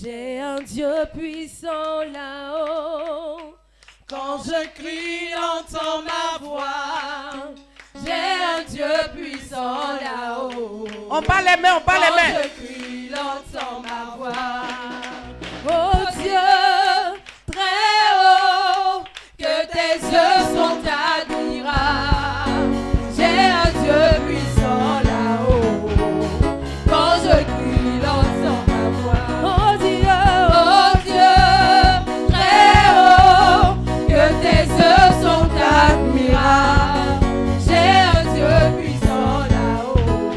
J'ai un Dieu puissant là-haut. Quand je crie, il entend ma voix. J'ai un Dieu puissant là-haut. On parle les mains, on parle les mains. Quand je crie, il entend ma voix. Oh Dieu, très haut, que tes œuvres sont admirables. J'ai un Dieu puissant là-haut. Quand je crie, il entend ma voix. Oh Dieu, très haut, que tes œuvres sont admirables. J'ai un Dieu puissant là-haut.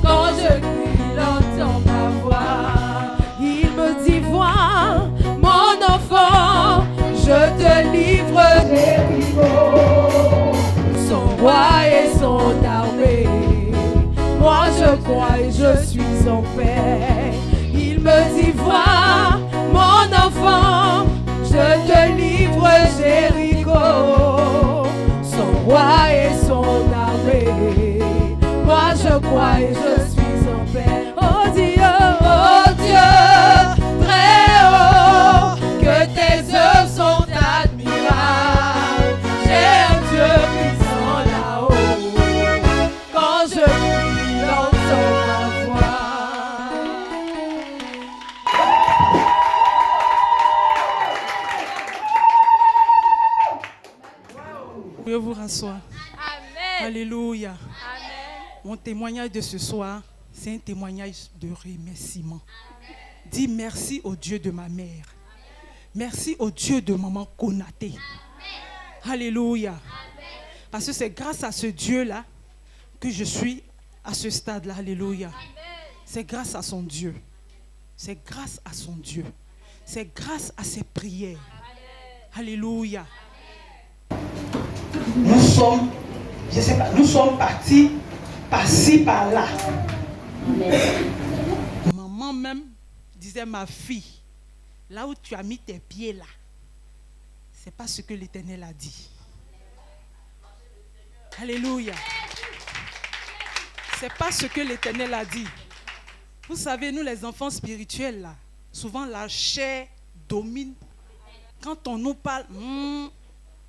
Quand je crie, il entend ma voix. Il me dit, vois, mon enfant, je te livre Jéricho, son roi et son armée. Moi je crois et je suis en paix. Il me dit, vois, mon enfant, je te livre Jéricho, son roi et son armée. Moi je crois et je suis en paix. Oh Dieu, très haut, que tes œuvres sont admirables. J'ai un Dieu puissant là-haut. Quand je crie, il entend ma voix. Vous pouvez vous rasseoir. Amen. Alléluia. Amen. Mon témoignage de ce soir, c'est un témoignage de remerciement. Dis merci au Dieu de ma mère. Merci au Dieu de maman Konaté. Alléluia. Parce que c'est grâce à ce Dieu-là que je suis à ce stade-là. Alléluia. C'est grâce à son Dieu. C'est grâce à son Dieu. C'est grâce à ses prières. Alléluia. Nous sommes, je sais pas, nous sommes partis par-ci, par-là. Maman même disait, ma fille, là où tu as mis tes pieds là, c'est pas ce que l'Éternel a dit. Alléluia. C'est pas ce que l'Éternel a dit. Vous savez, nous les enfants spirituels là, souvent la chair domine. Quand on nous parle,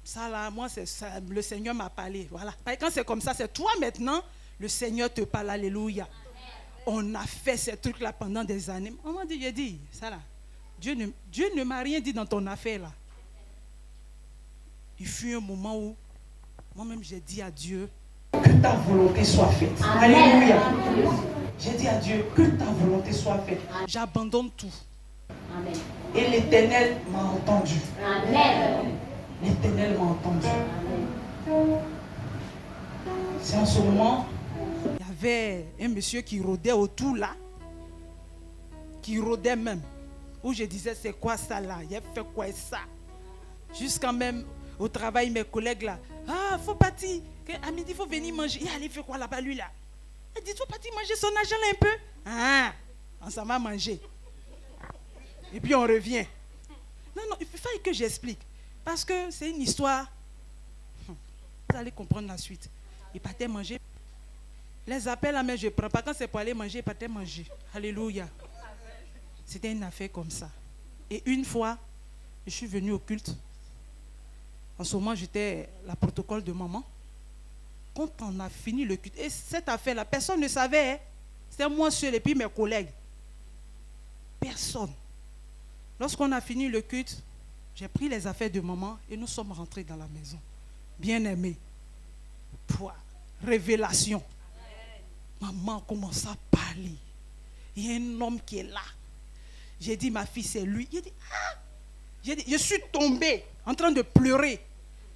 ça là, moi c'est ça, le Seigneur m'a parlé. Voilà. Quand c'est comme ça, c'est toi maintenant, le Seigneur te parle. Alléluia. On a fait ces trucs là pendant des années. Maman dit, j'ai dit, ça là, Dieu ne m'a rien dit dans ton affaire là. Il fut un moment où moi-même j'ai dit à Dieu, que ta volonté soit faite. Alléluia. J'ai dit à Dieu, que ta volonté soit faite. j'abandonne tout. Amen. Et l'Éternel m'a entendu. Amen. L'Éternel m'a entendu. Amen. C'est en ce moment, Il y avait un monsieur qui rôdait autour là, qui rôdait même, où je disais, c'est quoi ça là? Il a fait quoi ça? Jusqu'à même au travail, mes collègues là, ah, faut partir. À midi, il faut venir manger. Il allait faire quoi là-bas, lui là? Il dit, faut partir manger son argent là un peu. Ah, on s'en va manger. Et puis on revient. Non, il fallait que j'explique. Parce que c'est une histoire. Vous allez comprendre la suite. Il partait manger. Les appels à main, je ne prends pas. Quand c'est pour aller manger, il partait manger. Alléluia. C'était une affaire comme ça. Et une fois, je suis venue au culte. En ce moment, j'étais la protocole de maman. Quand on a fini le culte, et cette affaire-là, personne ne savait. Hein. C'était moi seul et puis mes collègues. Personne. Lorsqu'on a fini le culte, j'ai pris les affaires de maman et nous sommes rentrés dans la maison. Bien-aimés. Révélation. Maman commence à parler. Il y a un homme qui est là. J'ai dit, ma fille, c'est lui. Il a dit, ah. J'ai dit, je suis tombée en train de pleurer.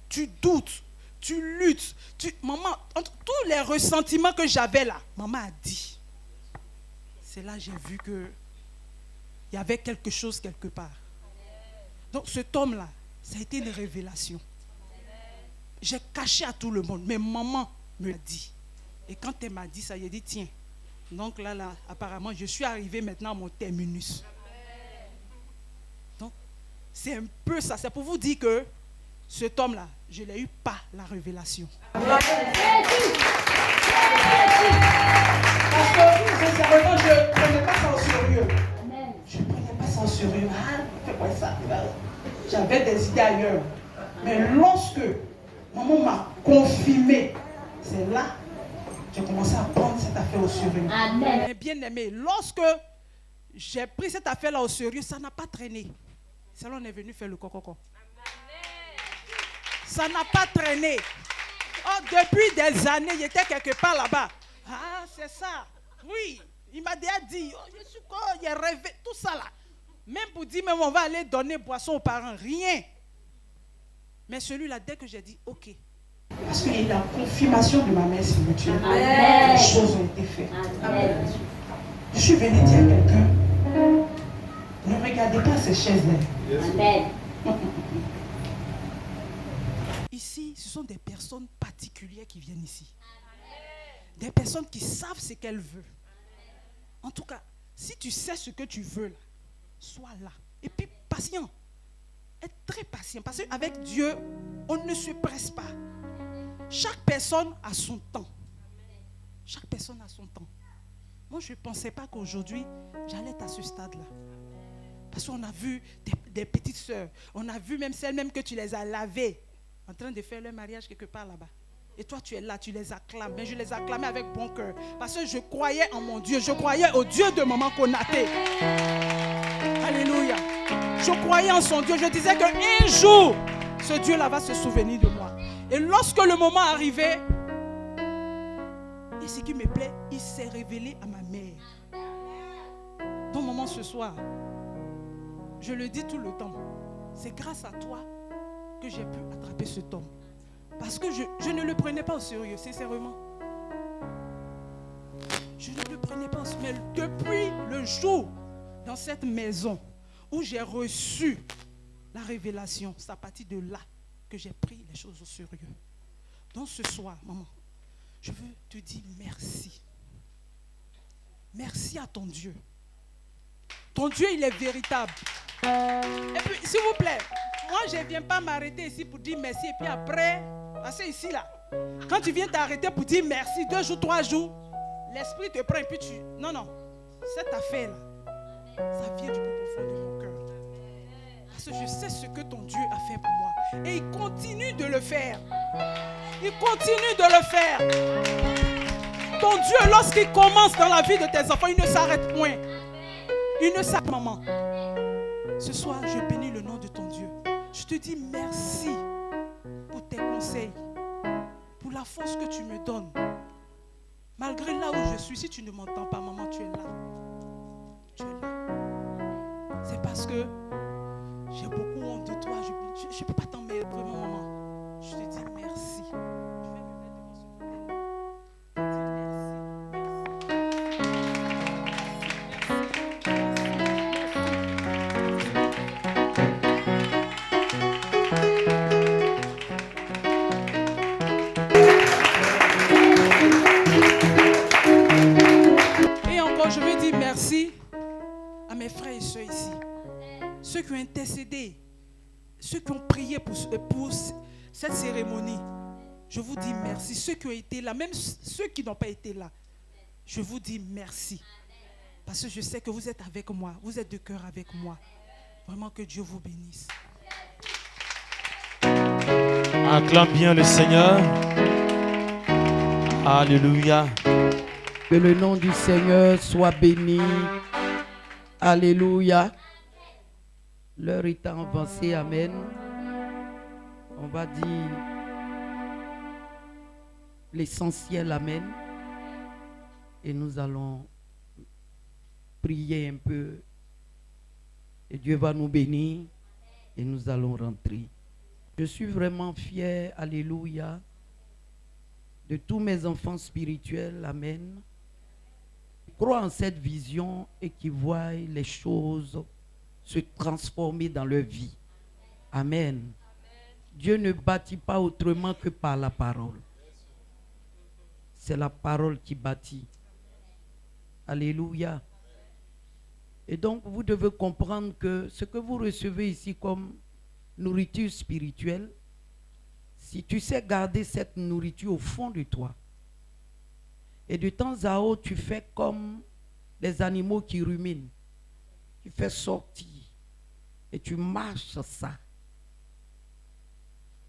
Tu doutes, tu luttes. Maman, entre tous les ressentiments que j'avais là, maman a dit. C'est là que j'ai vu que il y avait quelque chose quelque part. Donc cet homme-là, ça a été une révélation. J'ai caché à tout le monde, mais maman me l'a dit. Et quand elle m'a dit ça, j'ai dit, tiens. Donc là, apparemment, je suis arrivé maintenant à mon terminus. Donc, c'est un peu ça. C'est pour vous dire que cet homme-là, je n'ai eu pas la révélation. parce que sincèrement, je ne prenais pas ça au sérieux. Je ne prenais pas ça ça au sérieux. Ah, fais quoi ça? J'avais des idées ailleurs. Mais lorsque maman m'a confirmé, c'est là que j'ai commencé à prendre cette affaire au sérieux. Amen. Mais bien aimé, lorsque j'ai pris cette affaire-là au sérieux, ça n'a pas traîné. C'est là on est venu faire le coco. Ça n'a pas traîné. Oh, depuis des années, il était quelque part là-bas. Ah, c'est ça. Oui, il m'a déjà dit, oh, je suis quoi, il a rêvé, tout ça là. Même pour dire, même on va aller donner boisson aux parents, rien. Mais celui-là, dès que j'ai dit, ok. Parce qu'il y a eu la confirmation de ma mère spirituelle. Amen. Les choses ont été faites. Amen. Je suis venu dire à quelqu'un, ne regardez pas ces chaises-là. Amen. Ici, ce sont des personnes particulières qui viennent ici. Des personnes qui savent ce qu'elles veulent. En tout cas, si tu sais ce que tu veux, là, sois là. Et puis, patient. Être très patient. Parce qu'avec Dieu, on ne se presse pas. Chaque personne a son temps. Chaque personne a son temps. Moi, je ne pensais pas qu'aujourd'hui, j'allais être à ce stade-là. Parce qu'on a vu des petites sœurs. On a vu même celles même que tu les as lavées en train de faire leur mariage quelque part là-bas. Et toi, tu es là, tu les acclames. Mais je les acclamais avec bon cœur. Parce que je croyais en mon Dieu. Je croyais au Dieu de Maman Konaté. Alléluia. Je croyais en son Dieu. Je disais qu'un jour, ce Dieu-là va se souvenir de moi. Et lorsque le moment arrivait, et ce qui me plaît, il s'est révélé à ma mère. Ton maman ce soir, je le dis tout le temps, c'est grâce à toi que j'ai pu attraper cet homme. Parce que je ne le prenais pas au sérieux, sincèrement. Je ne le prenais pas au sérieux. Mais depuis le jour, dans cette maison, où j'ai reçu la révélation, c'est à partir de là que j'ai pris les choses au sérieux. Donc ce soir, maman, je veux te dire merci. Merci à ton Dieu. Ton Dieu, il est véritable. Et puis, s'il vous plaît, moi, je ne viens pas m'arrêter ici pour dire merci. Et puis après, parce que ici, là, quand tu viens t'arrêter pour dire merci, 2 jours, 3 jours, l'esprit te prend et puis tu... Non, non. Cette affaire-là, ça vient du plus profond de mon cœur. Parce que je sais ce que ton Dieu a fait pour moi. Et il continue de le faire. Il continue de le faire. Ton Dieu, lorsqu'il commence dans la vie de tes enfants, il ne s'arrête point. Il ne s'arrête pas, maman. Ce soir, je bénis le nom de ton Dieu. Je te dis merci pour tes conseils, pour la force que tu me donnes. Malgré là où je suis, si tu ne m'entends pas, maman, tu es là. Tu es là. C'est parce que j'ai beaucoup honte de toi. Je ne peux pas t'en mettre vraiment, maman. Je te dis merci. Je vais me mettre devant ce modèle. Et encore, je veux dire merci à mes frères et soeurs ici. Ceux qui ont intercédé, ceux qui ont prié pour cette cérémonie. Je vous dis merci. Ceux qui ont été là, même ceux qui n'ont pas été là, je vous dis merci. Parce que je sais que vous êtes avec moi. Vous êtes de cœur avec moi. Vraiment que Dieu vous bénisse. Acclame bien le Seigneur. Alléluia. Que le nom du Seigneur soit béni. Alléluia. L'heure étant avancée, amen. On va dire l'essentiel, amen. Et nous allons prier un peu. Et Dieu va nous bénir. Et nous allons rentrer. Je suis vraiment fier, alléluia, de tous mes enfants spirituels, amen. Qui croient en cette vision et qui voient les choses se transformer dans leur vie. Amen. Dieu ne bâtit pas autrement que par la parole. C'est la parole qui bâtit. Alléluia. Et donc, vous devez comprendre que ce que vous recevez ici comme nourriture spirituelle, si tu sais garder cette nourriture au fond de toi, et de temps à autre, tu fais comme les animaux qui ruminent, tu fais sortir et tu marches ça,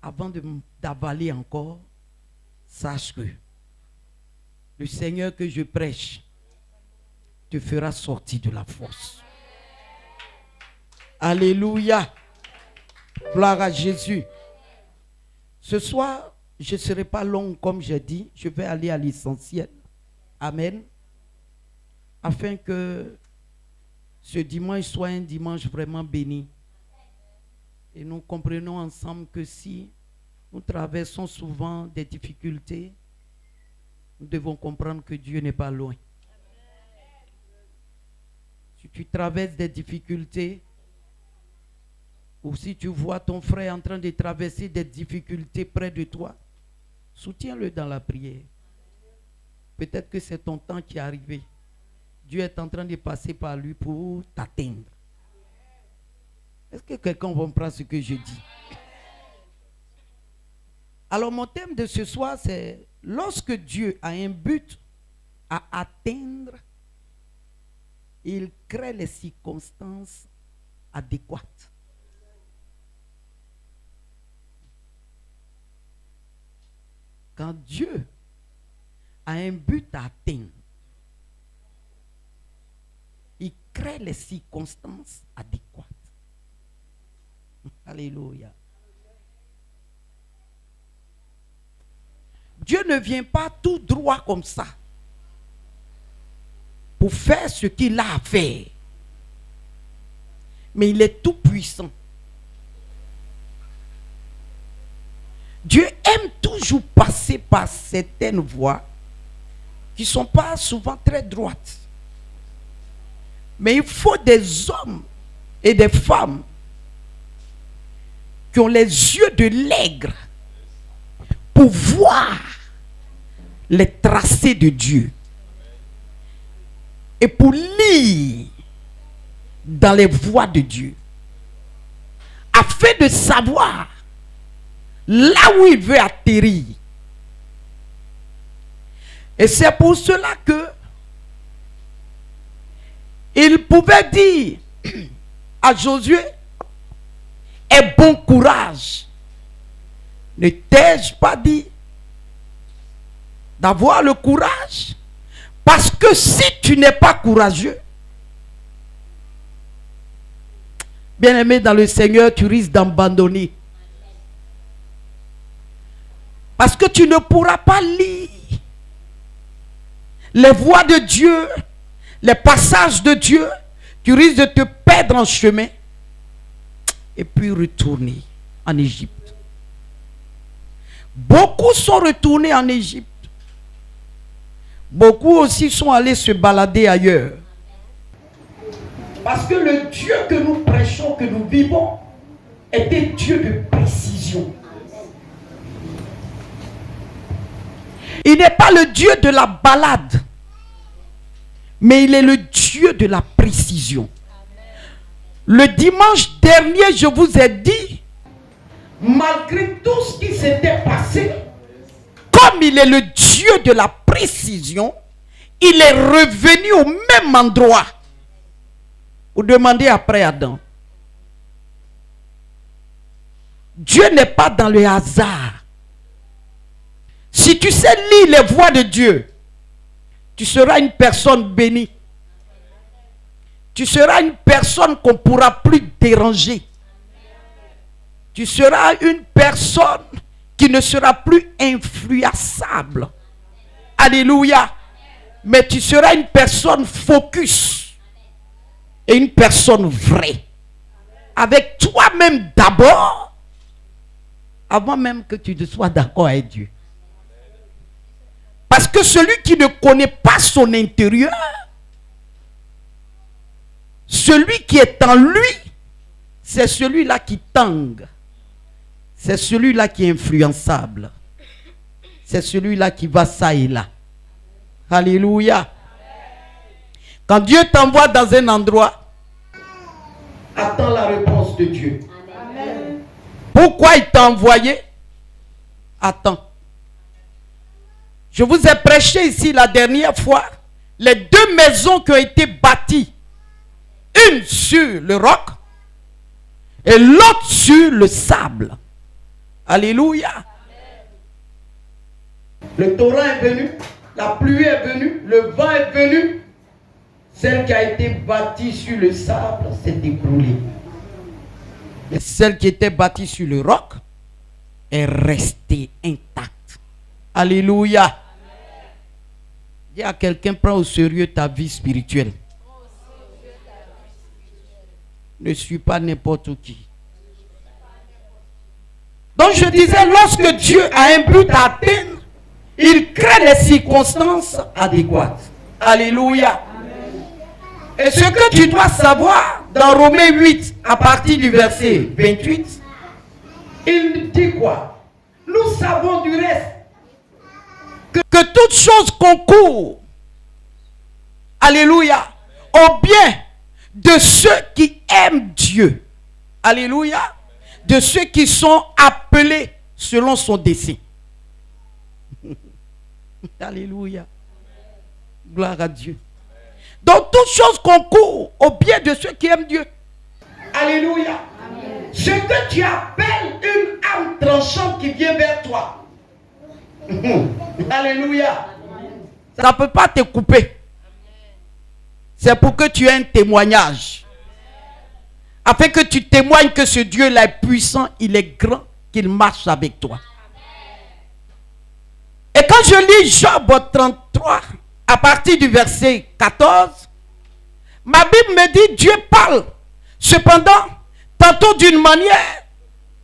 avant d'avaler encore, sache que le Seigneur que je prêche te fera sortir de la force. Alléluia. Gloire à Jésus. Ce soir, je ne serai pas long comme j'ai dit. Je vais aller à l'essentiel. Amen. Afin que ce dimanche soit un dimanche vraiment béni. Et nous comprenons ensemble que si nous traversons souvent des difficultés, nous devons comprendre que Dieu n'est pas loin. Si tu traverses des difficultés, ou si tu vois ton frère en train de traverser des difficultés près de toi, soutiens-le dans la prière. Peut-être que c'est ton temps qui est arrivé. Dieu est en train de passer par lui pour t'atteindre. Est-ce que quelqu'un comprend ce que je dis? Alors mon thème de ce soir, c'est lorsque Dieu a un but à atteindre, il crée les circonstances adéquates. Quand Dieu a un but à atteindre, il crée les circonstances adéquates. Alléluia. Dieu ne vient pas tout droit comme ça pour faire ce qu'il a à faire. Mais il est tout puissant. Dieu aime toujours passer par certaines voies qui ne sont pas souvent très droites. Mais il faut des hommes et des femmes qui ont les yeux de l'aigle pour voir les tracés de Dieu et pour lire dans les voies de Dieu afin de savoir là où il veut atterrir. Et c'est pour cela que il pouvait dire à Josué: aie bon courage. Ne t'ai-je pas dit d'avoir le courage? Parce que si tu n'es pas courageux, bien-aimé dans le Seigneur, tu risques d'abandonner. Parce que tu ne pourras pas lire les voies de Dieu, les passages de Dieu. Tu risques de te perdre en chemin et puis retourner en Égypte. Beaucoup sont retournés en Égypte. Beaucoup aussi sont allés se balader ailleurs. Parce que le Dieu que nous prêchons, que nous vivons, est un Dieu de précision. Il n'est pas le Dieu de la balade, mais il est le Dieu de la précision. Le dimanche dernier, je vous ai dit, malgré tout ce qui s'était passé, comme il est le Dieu de la précision, il est revenu au même endroit. Vous demandez après Adam. Dieu n'est pas dans le hasard. Si tu sais lire les voies de Dieu, tu seras une personne bénie. Tu seras une personne qu'on ne pourra plus déranger. Tu seras une personne qui ne sera plus influençable. Alléluia. Mais tu seras une personne focus et une personne vraie. Avec toi-même d'abord, avant même que tu ne sois d'accord avec Dieu. Parce que celui qui ne connaît pas son intérieur, celui qui est en lui, c'est celui-là qui tangue. C'est celui-là qui est influençable. C'est celui-là qui va ça et là. Alléluia. Quand Dieu t'envoie dans un endroit, attends la réponse de Dieu. Amen. Pourquoi il t'a envoyé? Attends. Je vous ai prêché ici la dernière fois les 2 maisons qui ont été bâties. une sur le roc et l'autre sur le sable. Alléluia. Le torrent est venu, la pluie est venue, le vent est venu. Celle qui a été bâtie sur le sable s'est écroulée. Et celle qui était bâtie sur le roc est restée intacte. Alléluia. Dis à quelqu'un, prends au sérieux ta vie spirituelle. Ne suis pas n'importe qui. Donc je disais, lorsque Dieu a un but à atteindre, il crée les circonstances adéquates. Alléluia. Et ce que tu dois savoir, dans Romains 8, à partir du verset 28, il dit quoi? Nous savons du reste que toute chose concourt, alléluia, au bien de ceux qui aiment Dieu. Alléluia. De ceux qui sont appelés selon son dessein. Alléluia. Gloire à Dieu. Donc toute chose concourt au bien de ceux qui aiment Dieu. Alléluia. Amen. Ce que tu appelles une âme tranchante qui vient vers toi. Alléluia. Ça ne peut pas te couper. C'est pour que tu aies un témoignage. Afin que tu témoignes que ce Dieu-là est puissant, il est grand, qu'il marche avec toi. Et quand je lis Job 33, à partir du verset 14, ma Bible me dit, Dieu parle. Cependant, tantôt d'une manière,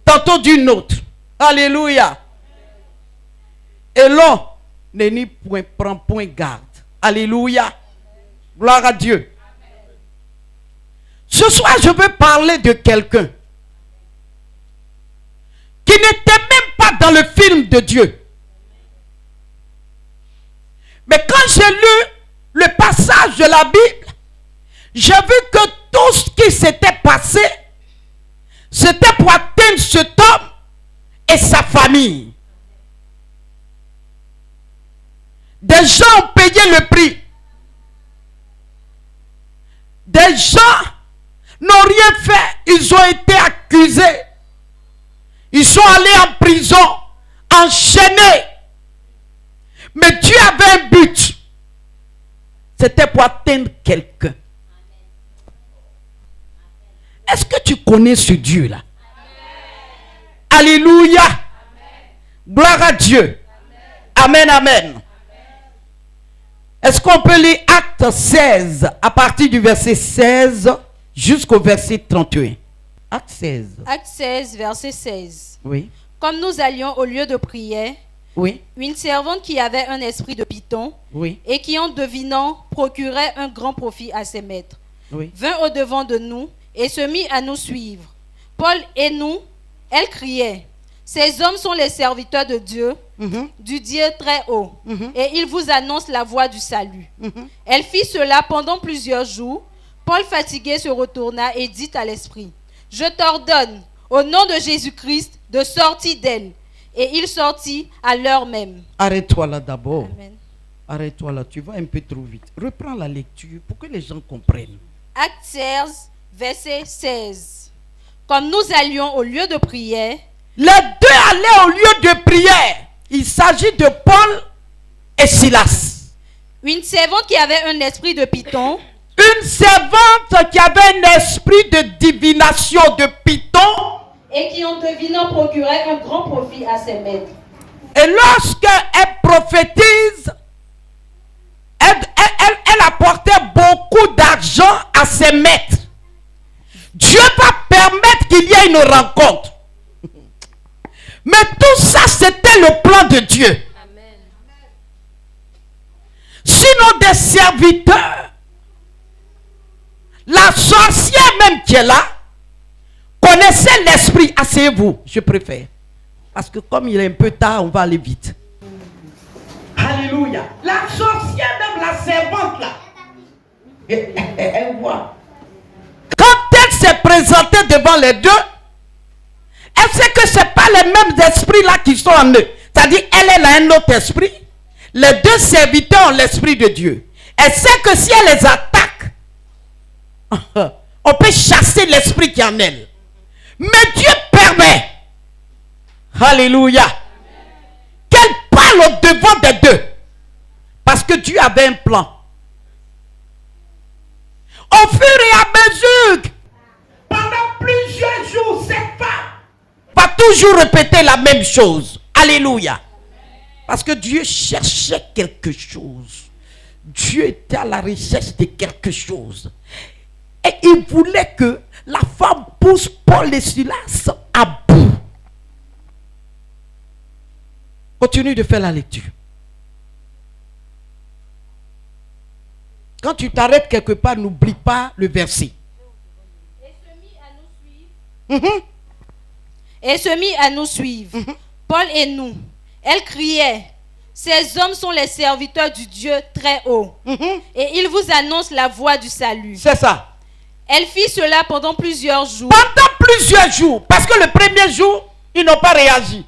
tantôt d'une autre. Alléluia. Et l'homme ne n'y prend point garde. Alléluia. Gloire à Dieu. Ce soir, je veux parler de quelqu'un qui n'était même pas dans le film de Dieu. Mais quand j'ai lu le passage de la Bible, j'ai vu que tout ce qui s'était passé, c'était pour atteindre cet homme et sa famille. Des gens ont payé le prix. Des gens n'ont rien fait, ils ont été accusés. Ils sont allés en prison, enchaînés. Mais Dieu avait un but. C'était pour atteindre quelqu'un. Est-ce que tu connais ce Dieu-là? Alléluia. Gloire à Dieu. Amen, amen. Est-ce qu'on peut lire Acte 16 à partir du verset 16 jusqu'au verset 31? Acte 16. Acte 16, verset 16. Oui. Comme nous allions au lieu de prière, Oui. une servante qui avait un esprit de python Oui. et qui en devinant procurait un grand profit à ses maîtres, Oui. vint au-devant de nous et se mit à nous suivre. Paul et nous, elle criait, ces hommes sont les serviteurs de Dieu, du Dieu très haut, et ils vous annoncent la voie du salut. Elle fit cela pendant plusieurs jours. Paul, fatigué, se retourna et dit à l'esprit, je t'ordonne, au nom de Jésus-Christ, de sortir d'elle. Et il sortit à l'heure même. Arrête-toi là d'abord. Amen. Arrête-toi là, tu vas un peu trop vite. Reprends la lecture pour que les gens comprennent. Acte 16, verset 16. Comme nous allions au lieu de prière, Les deux allaient au lieu de prière. Il s'agit de Paul et Silas. une servante qui avait un esprit de python Une servante qui avait un esprit de divination, de python. et qui en devinant procurait un grand profit à ses maîtres. Et lorsqu'elle prophétise, elle apportait beaucoup d'argent à ses maîtres. Dieu va permettre qu'il y ait une rencontre. Mais tout ça, c'était le plan de Dieu. Amen. Sinon, des serviteurs, la sorcière même qui est là, connaissait l'esprit. Asseyez-vous, je préfère. Parce que comme il est un peu tard, on va aller vite. Alléluia. La sorcière, même la servante là, elle voit. Quand elle s'est présentée devant les deux, elle sait que ce n'est pas les mêmes esprits là qui sont en eux. C'est-à-dire, elle a un autre esprit. Les deux serviteurs ont l'esprit de Dieu. Elle sait que si elle les attaque, on peut chasser l'esprit qui est en elle. Mais Dieu permet, alléluia, qu'elle parle au devant des deux. Parce que Dieu avait un plan. Au fur et à mesure, Pendant plusieurs jours, cette femme va toujours répéter la même chose. Alléluia. Parce que Dieu cherchait quelque chose. Dieu était à la recherche de quelque chose. Et il voulait que la femme pousse Paul et Silas à bout. Continue de faire la lecture. Quand tu t'arrêtes quelque part, n'oublie pas le verset. Et se mit à nous suivre. Paul et nous. Elle criait, ces hommes sont les serviteurs du Dieu très haut. Et ils vous annoncent la voie du salut. C'est ça. Elle fit cela pendant plusieurs jours. Pendant plusieurs jours. Parce que le premier jour, ils n'ont pas réagi.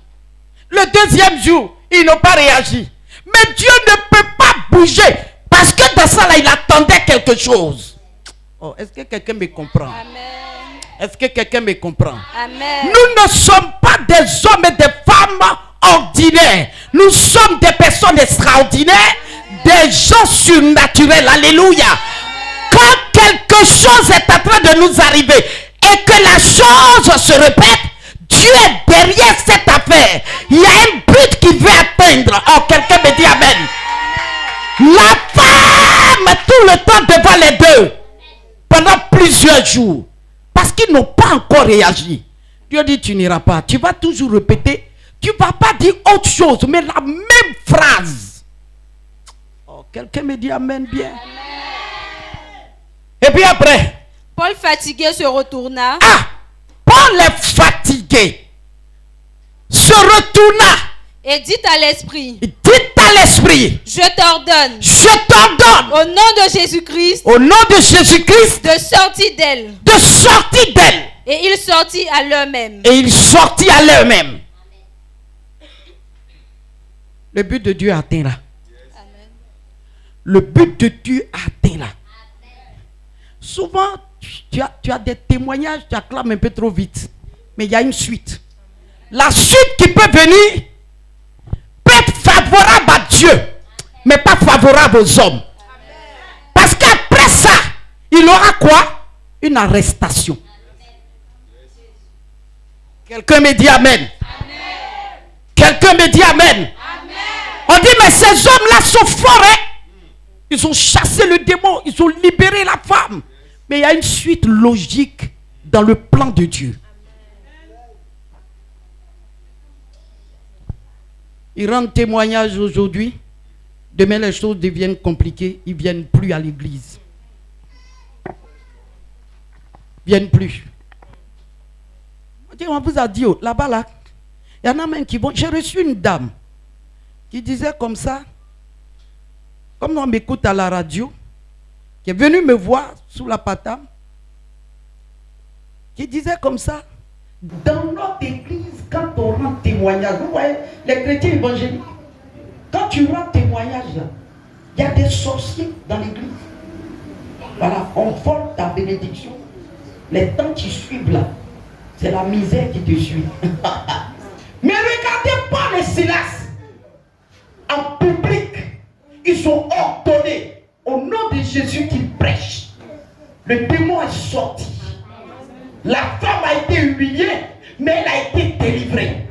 Le deuxième jour, ils n'ont pas réagi. Mais Dieu ne peut pas bouger. Parce que dans ça, là, il attendait quelque chose. Oh, est-ce que quelqu'un me comprend? Amen. Est-ce que quelqu'un me comprend? Amen. Nous ne sommes pas des hommes et des femmes ordinaires. Nous sommes des personnes extraordinaires, des gens surnaturels. Alléluia. Quand quelque chose est en train de nous arriver et que la chose se répète, Dieu est derrière cette affaire. Il y a un but qu'il veut atteindre. Oh, quelqu'un me dit amen. La femme tout le temps devant les deux pendant plusieurs jours parce qu'ils n'ont pas encore réagi. Dieu dit tu n'iras pas. Tu vas toujours répéter. Tu ne vas pas dire autre chose mais la même phrase. Oh, quelqu'un me dit amen bien. Et puis après, Paul fatigué se retourna. ah, Paul est fatigué, se retourna Et dit à l'esprit, dit à l'esprit, je t'ordonne, au nom de Jésus-Christ, nom de Jésus-Christ, de sortir d'elle. de sortir d'elle. Et il sortit à l'heure même. Et il sortit à l'heure même. Le but de Dieu atteint là. Le but de Dieu atteint là. Souvent, tu as des témoignages, tu acclames un peu trop vite. Mais il y a une suite. La suite qui peut venir peut être favorable à Dieu, mais pas favorable aux hommes. Parce qu'après ça, il aura quoi? Une arrestation. Quelqu'un me dit amen. Quelqu'un me dit amen. On dit mais ces hommes-là sont forts. Hein? Ils ont chassé le démon, ils ont libéré la femme. Mais il y a une suite logique dans le plan de Dieu. Ils rendent témoignage aujourd'hui. Demain, les choses deviennent compliquées. Ils ne viennent plus à l'église. Ils ne viennent plus. On vous a dit, oh, là-bas, là, il y en a même qui vont. J'ai reçu une dame qui disait comme ça, comme on m'écoute à la radio, qui est venue me voir sous la patame, qui disait comme ça, dans notre église, quand on rend témoignage, vous voyez, les chrétiens évangéliques, quand tu rends témoignage, il y a des sorciers dans l'église. Voilà, on vole ta bénédiction. Les temps qui suivent là, c'est la misère qui te suit. Mais regardez pas les Silas. En public, ils ont ordonné au nom de Jésus qu'ils prêchent. Le démon est sorti. La femme a été humiliée, mais elle a été délivrée.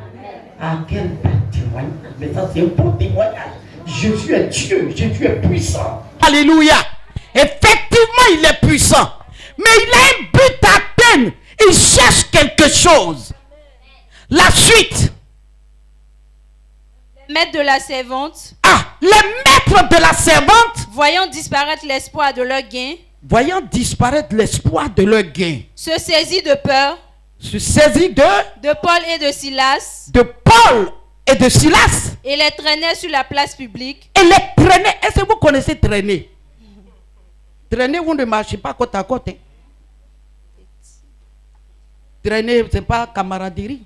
Ah, quel bel témoignage. Mais ça, c'est un beau témoignage. Jésus est Dieu, Jésus est puissant. Alléluia. Effectivement, il est puissant. Mais il a un but à atteindre. Il cherche quelque chose. La suite. Maître de la servante, Ah, les maîtres de la servante, voyant disparaître l'espoir de leur gain, voyant disparaître l'espoir de leur gain, se saisit de peur se saisit de Paul et de Silas de Paul et de Silas et les traînait sur la place publique. et les traînait. Est-ce que vous connaissez traîner? Traîner, vous ne marchez pas côte à côte. Hein? Traîner, ce n'est pas camaraderie.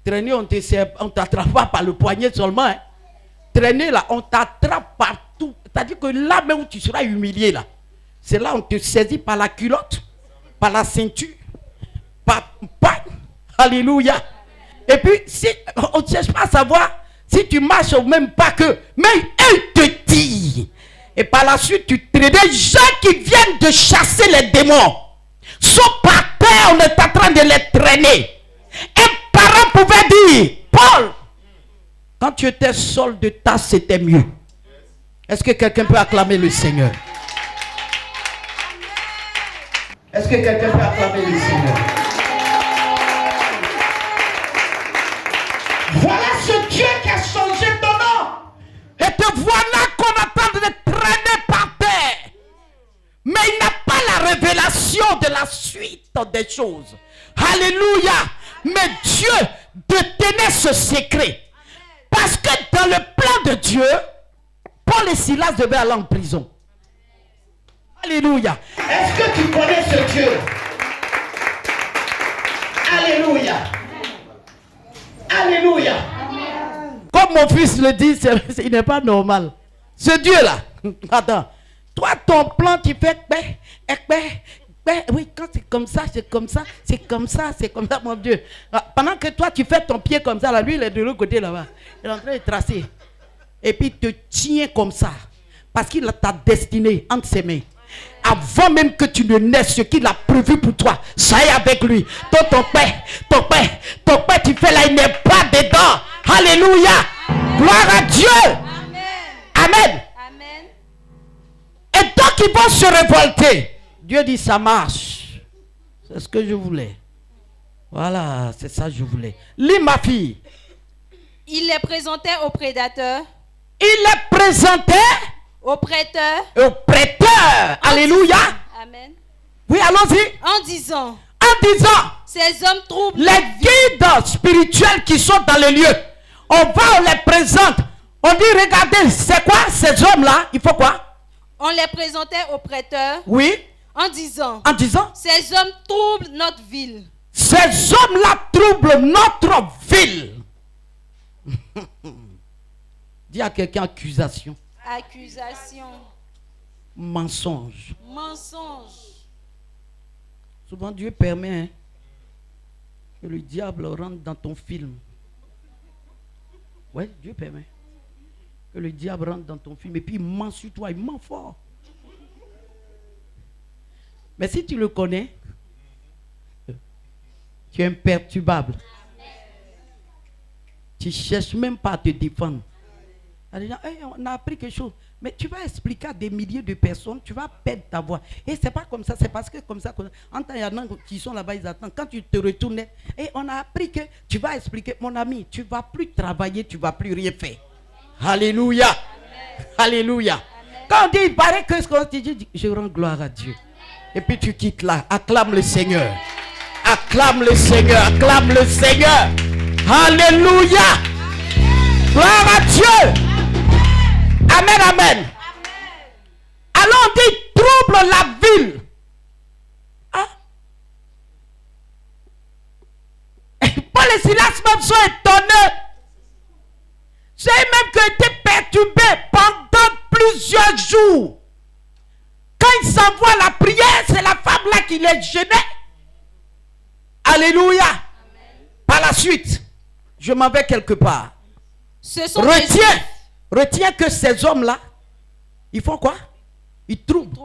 Traîner, on ne t'attrape pas par le poignet seulement. Hein? Traîner là, on t'attrape partout. C'est-à-dire que là même où tu seras humilié là, C'est là où on te saisit par la culotte, par la ceinture, par... Alléluia. Et puis, si on ne cherche pas à savoir si tu marches au même pas que... Mais elle te dit. Et par la suite, tu traites des gens qui viennent de chasser les démons. Sont par terre, on est en train de les traîner. Un parent pouvait dire, Paul, quand tu étais seul de ta, c'était mieux. Est-ce que quelqu'un peut acclamer le Seigneur? Est-ce que quelqu'un peut acclamer le Seigneur? Voilà ce Dieu qui a changé ton nom. Et te voilà qu'on attend de le traîner par terre. Mais il n'a pas la révélation de la suite des choses. Alléluia. Mais Dieu détenait ce secret. Parce que dans le plan de Dieu, Paul et Silas devaient aller en prison. Alléluia. Est-ce que tu connais ce Dieu? Alléluia. Alléluia. Comme mon fils le dit, il n'est pas normal. Ce Dieu-là, attends. Toi, ton plan, tu fais... oui, quand c'est comme ça, c'est comme ça, c'est comme ça, c'est comme ça, mon Dieu. Pendant que toi, tu fais ton pied comme ça, là, lui, il est de l'autre côté, là-bas. Il est en train de tracer. Et puis, il te tient comme ça. Parce qu'il a ta destinée entre ses mains. Avant même que tu ne naisses, ce qu'il a prévu pour toi, ça est avec lui. Ton père, tu fais là, il n'est pas dedans. Alléluia. Amen. Gloire à Dieu. Amen. Amen. Amen. Et donc ils vont se révolter. Dieu dit ça marche. C'est ce que je voulais. Voilà, c'est ça que je voulais. Lis ma fille. Il les présentait aux prédateurs. Il les présentait aux prêteurs. Aux prêteurs. Alléluia. Amen. Oui, allons-y. En disant. Ces hommes troublent. Les guides spirituels qui sont dans les lieux. On va, on les présente. On dit, regardez, c'est quoi ces hommes-là? Il faut quoi? On les présentait aux prêteurs. Oui. En disant. Ces hommes troublent notre ville. Ces hommes-là troublent notre ville. Dis à quelqu'un accusation. Accusation. Mensonge. Mensonge. Souvent Dieu permet que le diable rentre dans ton film. Oui, Dieu permet que le diable rentre dans ton film et puis il ment sur toi, il ment fort. Mais si tu le connais, tu es imperturbable. Tu ne cherches même pas à te défendre. Hey, on a appris quelque chose. Mais tu vas expliquer à des milliers de personnes, tu vas perdre ta voix. Et c'est pas comme ça, c'est parce que comme ça. En temps, il y en a qui sont là-bas, ils attendent. Quand tu te retournes, et on a appris que tu vas expliquer, mon ami, tu ne vas plus travailler, tu ne vas plus rien faire. Alléluia. Amen. Alléluia. Amen. Quand on dit, il paraît que ce qu'on te dit, je rends gloire à Dieu. Et puis tu quittes là, acclame le Seigneur. Acclame le Seigneur, acclame le Seigneur. Alléluia. Amen. Gloire à Dieu. Amen, amen. Alors on dit, trouble la ville. Hein? Paul et Silas même sont étonnés. C'est même qui ont été perturbés pendant plusieurs jours. Quand ils s'envoient la prière, c'est la femme là qui les gênait. Alléluia. Amen. Par la suite, je m'en vais quelque part. Retiens que ces hommes-là, ils font quoi? Ils troublent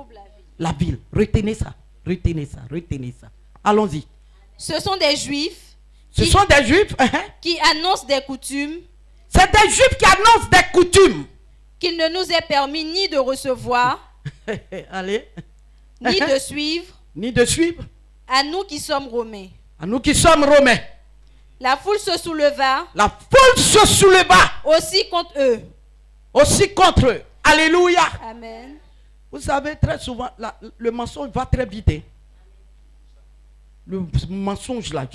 la ville. Retenez ça. Retenez ça. Retenez ça. Allons-y. Ce sont des Juifs. Qui annoncent des coutumes. C'est des Juifs qui annoncent des coutumes. Qu'il ne nous est permis ni de recevoir. Allez. Ni de suivre. Ni de suivre. À nous qui sommes Romains. À nous qui sommes Romains. La foule se souleva. La foule se souleva. Aussi contre eux. Aussi contre eux. Alléluia. Amen. Vous savez, très souvent, le mensonge va très vite. Hein? Le mensonge là,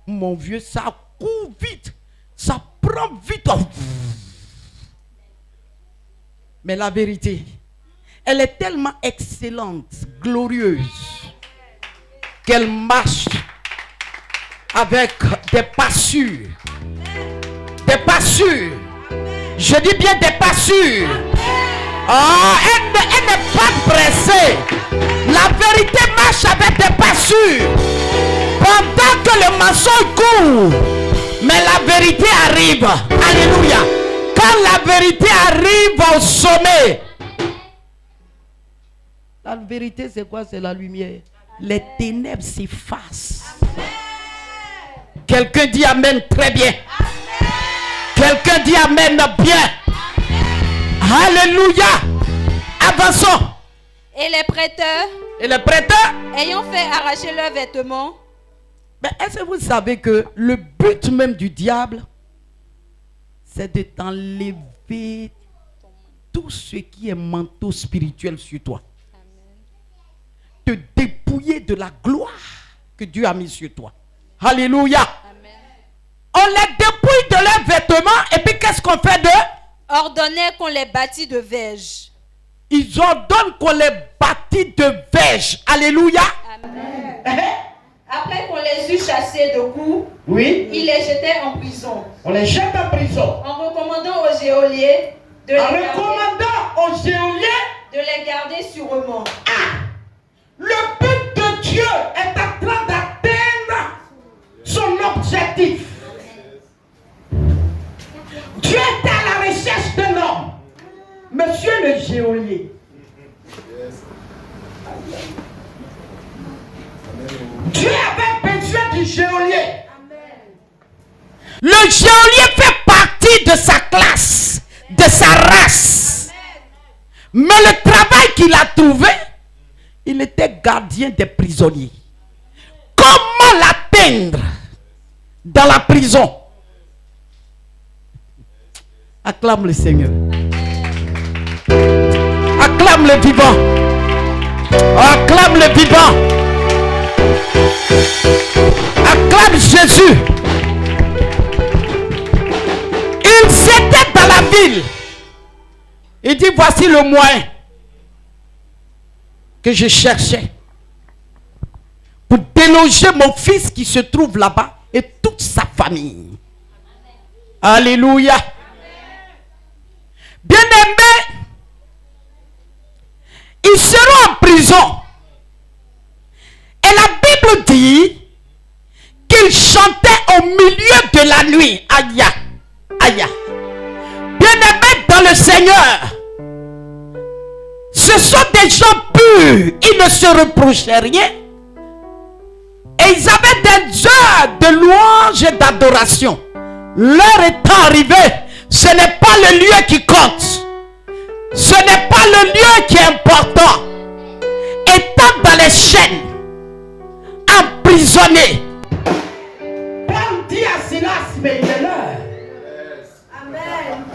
mon vieux, ça court vite. Ça prend vite. Mais la vérité, elle est tellement excellente, glorieuse, qu'elle marche avec des pas sûrs. Des pas sûrs. Je dis bien des pas sûrs. Elle n'est pas pressée. La vérité marche avec des pas sûrs. Pendant que le mensonge court, mais la vérité arrive. Alléluia. Quand la vérité arrive au sommet, la vérité c'est quoi? C'est la lumière. Les ténèbres s'effacent. Quelqu'un dit amen très bien. Quelqu'un dit amen bien. Alléluia. Avançons. Et les prêteurs, ayant fait arracher leurs vêtements. Mais est-ce que vous savez que le but même du diable, c'est de t'enlever tout ce qui est manteau spirituel sur toi. Te dépouiller de la gloire que Dieu a mis sur toi. Alléluia. Amen. On les dépouille de leurs vêtements et puis qu'est-ce qu'on fait d'eux? Ordonnait qu'on les bâtit de verges. Ils ordonnent qu'on les bâtit de verges. Alléluia. Amen. Après qu'on les eut chassés de coups, oui, ils les jetaient en prison. On les jette en prison. En recommandant aux geôliers de les garder sûrement. Le but de Dieu est en train d'atteindre son objectif. Dieu est à la recherche d'un homme. Monsieur le geôlier. Dieu avait besoin du geôlier. Le geôlier fait partie de sa classe, de sa race. Mais le travail qu'il a trouvé, il était gardien des prisonniers. Comment l'atteindre dans la prison? Acclame le Seigneur. Acclame le vivant. Acclame le vivant. Acclame Jésus. Il s'était dans la ville. Il dit, voici le moyen que je cherchais pour déloger mon fils qui se trouve là-bas et toute sa famille. Alléluia. Bien-aimés, ils seront en prison. Et la Bible dit qu'ils chantaient au milieu de la nuit. Aïe, aïe. Bien-aimés dans le Seigneur, ce sont des gens purs. Ils ne se reprochaient rien. Et ils avaient des heures de louange et d'adoration. L'heure étant arrivée, ce n'est pas le lieu qui compte. Ce n'est pas le lieu qui est important. Étant dans les chaînes, emprisonné. Paul dit à Silas, mais il est l'heure. Amen.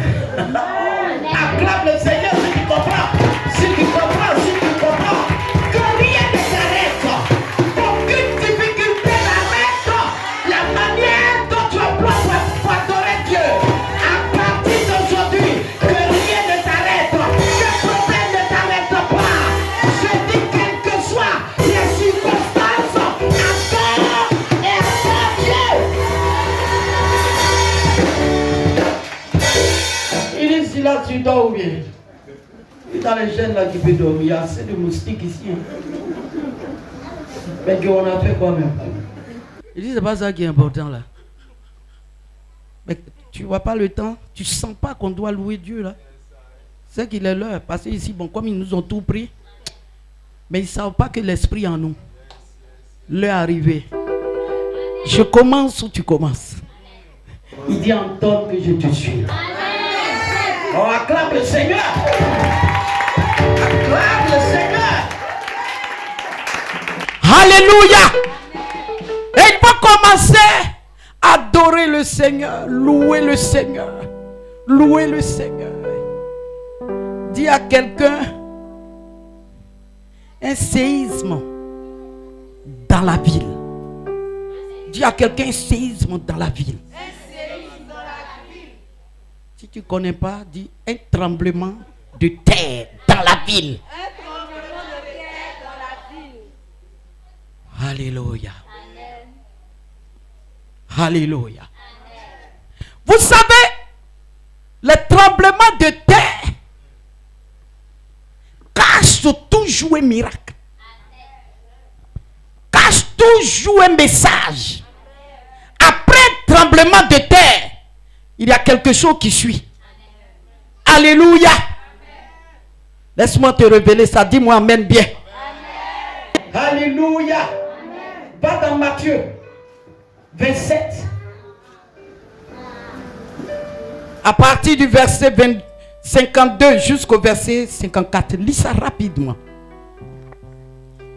Acclame le Seigneur si tu comprends. Si tu comprends, si tu comprends. Que rien ne s'arrête. Aucune difficulté n'arrête la manière dont tu emploies pour adorer Dieu. À partir d'aujourd'hui, que rien ne t'arrête. Que problème ne t'arrête pas. Je dis quelles que soient les circonstances, adore et adore Dieu. Il est ici là, tu dors ou bien? Dans les chaînes là qui peut dormir, il y a assez de moustiques ici. Mais Dieu, on a fait quoi même? Il dit, c'est pas ça qui est important là. Mais tu vois pas le temps, tu sens pas qu'on doit louer Dieu là. C'est qu'il est l'heure. Parce que ici, bon, comme ils nous ont tout pris, mais ils ne savent pas que l'esprit en nous. L'heure est arrivée. Je commence ou tu commences? Il dit, entends que je te suis. On acclame le Seigneur. Acclame le Seigneur. Alléluia. Et il faut commencer à adorer le Seigneur, louer le Seigneur, louer le Seigneur. Dis à quelqu'un, un séisme dans la ville. Dis à quelqu'un, un séisme dans la ville. Si tu ne connais pas, dis un tremblement de terre dans la ville. Un tremblement de terre dans la ville. Alléluia. Alléluia. Vous savez, le tremblement de terre toujours un miracle. Cache toujours un message. Après un tremblement de terre, il y a quelque chose qui suit. Alléluia. Laisse-moi te révéler ça. Dis-moi amen bien. Amen. Alléluia. Amen. Va dans Matthieu 27. À partir du verset 52 jusqu'au verset 54. Lis ça rapidement.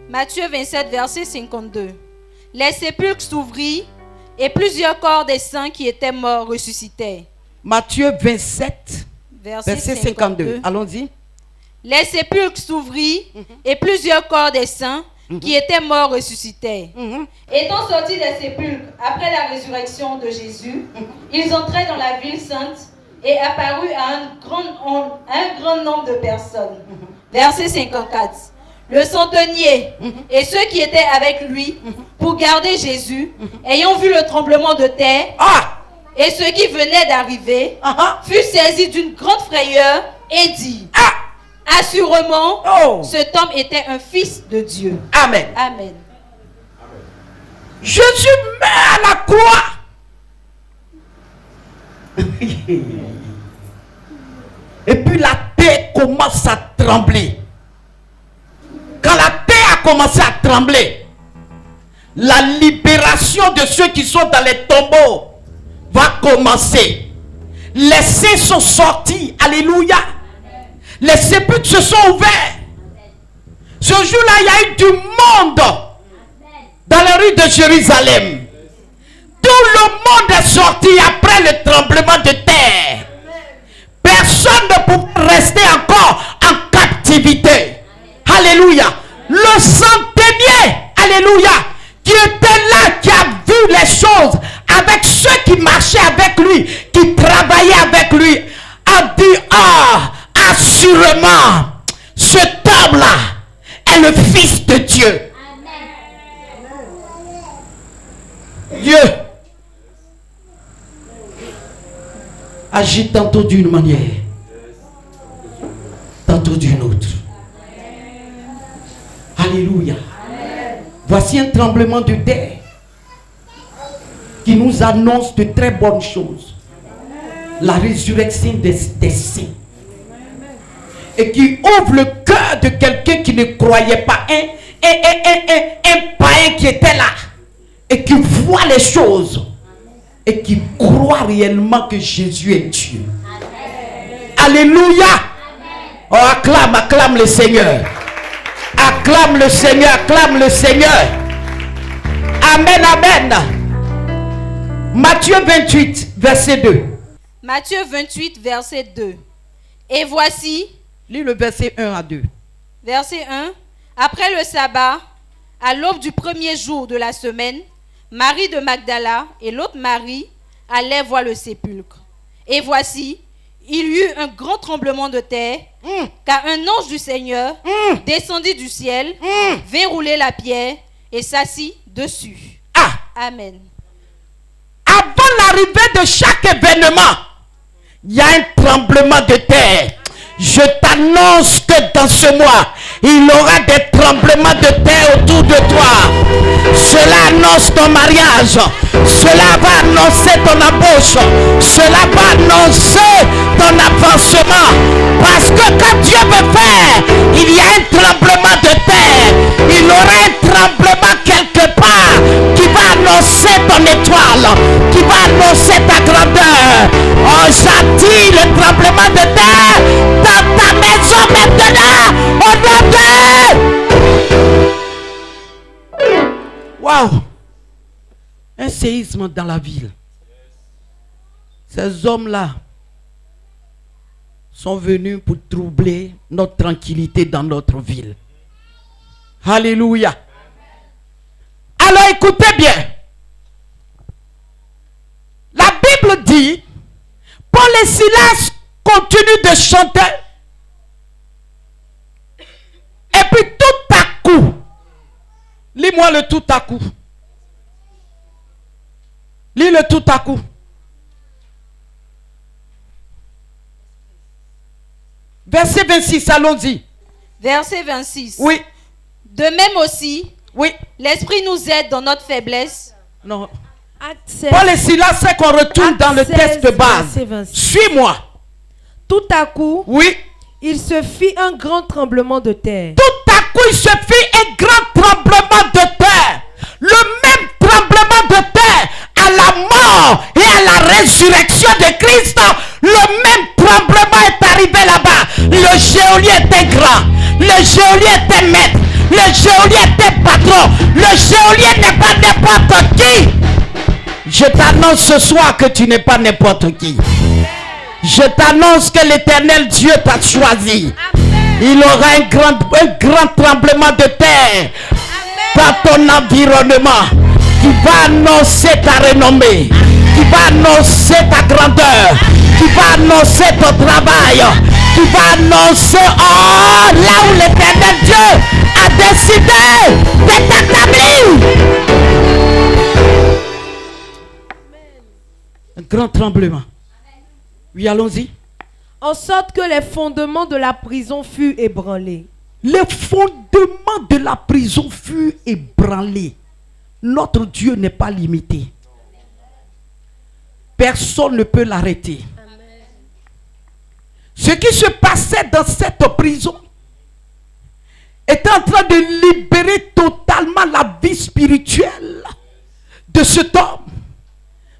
Matthieu 27, verset 52. Les sépulcres s'ouvrirent et plusieurs corps des saints qui étaient morts ressuscitèrent. Matthieu 27, verset 52. Allons-y. Les sépulcres s'ouvrirent et plusieurs corps des saints qui étaient morts ressuscitèrent. Étant sortis des sépulcres après la résurrection de Jésus, ils entraient dans la ville sainte et apparut à un grand nombre de personnes. Verset 54. Le centenier et ceux qui étaient avec lui pour garder Jésus, ayant vu le tremblement de terre et ceux qui venaient d'arriver, furent saisis d'une grande frayeur et dit, assurément, cet homme était un fils de Dieu. Amen. Amen. Jésus meurt à la croix. Et puis la terre commence à trembler. Quand la terre a commencé à trembler, la libération de ceux qui sont dans les tombeaux va commencer. Les saints sont sortis. Alléluia. Les sépulcres se sont ouverts. Ce jour-là, il y a eu du monde dans les rues de Jérusalem. Tout le monde est sorti après le tremblement de terre. Personne ne pouvait rester encore en captivité. Alléluia. Le centenier, alléluia, qui était là, qui a vu les choses avec ceux qui marchaient avec lui, qui travaillaient avec lui, a dit, assurément, cet homme-là est le Fils de Dieu. Dieu agit tantôt d'une manière, tantôt d'une autre. Alléluia. Voici un tremblement de terre qui nous annonce de très bonnes choses. La résurrection des saints. Et qui ouvre le cœur de quelqu'un qui ne croyait pas. Un païen qui était là. Et qui voit les choses. Et qui croit réellement que Jésus est Dieu. Alléluia. Oh, acclame le Seigneur. Acclame le Seigneur, acclame le Seigneur. Amen, amen. Matthieu 28, verset 2. Matthieu 28, verset 2. Et voici. Lis le verset 1 à 2. Verset 1. Après le sabbat, à l'aube du premier jour de la semaine, Marie de Magdala et l'autre Marie allaient voir le sépulcre. Et voici, il y eut un grand tremblement de terre, car un ange du Seigneur descendit du ciel, vint rouler la pierre et s'assit dessus. Amen. Avant l'arrivée de chaque événement, il y a un tremblement de terre. Je t'annonce que dans ce mois, il y aura des tremblements de terre autour de toi. Cela annonce ton mariage. Cela va annoncer ton embauche. Cela va annoncer ton avancement. Parce que quand Dieu veut faire, il y a un tremblement de terre. Il y aura un tremblement quelque part qui va annoncer ton étoile, qui va annoncer ta grandeur. Oh, j'attire le tremblement de terre dans ta maison maintenant, au nom de... Waouh! Un séisme dans la ville. Ces hommes-là sont venus pour troubler notre tranquillité dans notre ville. Alléluia. Alors écoutez bien. La Bible dit, Paul et Silas continuent de chanter. Et puis tout à coup, lis-moi le tout à coup. Lis le tout à coup. Verset 26, allons-y. Verset 26. Oui, De même aussi, oui. l'Esprit nous aide dans notre faiblesse. Non. Acte 16, Paul et Silas, c'est qu'on retourne dans le Acte texte de 16, base. verset 26. Suis-moi. Tout à coup, Oui. il se fit un grand tremblement de terre. Tout à coup, il se fit un grand tremblement de terre. Le même tremblement de terre à la mort et à la résurrection de Christ. Le même tremblement est arrivé là-bas. Le geôlier était grand. Le geôlier était maître. Le geôlier était patron. Le geôlier n'est pas n'importe qui. Je t'annonce ce soir que tu n'es pas n'importe qui. Je t'annonce que l'Éternel Dieu t'a choisi. Il aura un grand tremblement de terre dans ton environnement qui va annoncer ta renommée, qui va annoncer ta grandeur, qui va annoncer ton travail, qui va annoncer là où l'Éternel Dieu a décidé de t'établir. Un grand tremblement. Oui, allons-y. En sorte que les fondements de la prison furent ébranlés. Les fondements de la prison furent ébranlés. Notre Dieu n'est pas limité. Personne ne peut l'arrêter. Ce qui se passait dans cette prison était en train de libérer totalement la vie spirituelle de cet homme.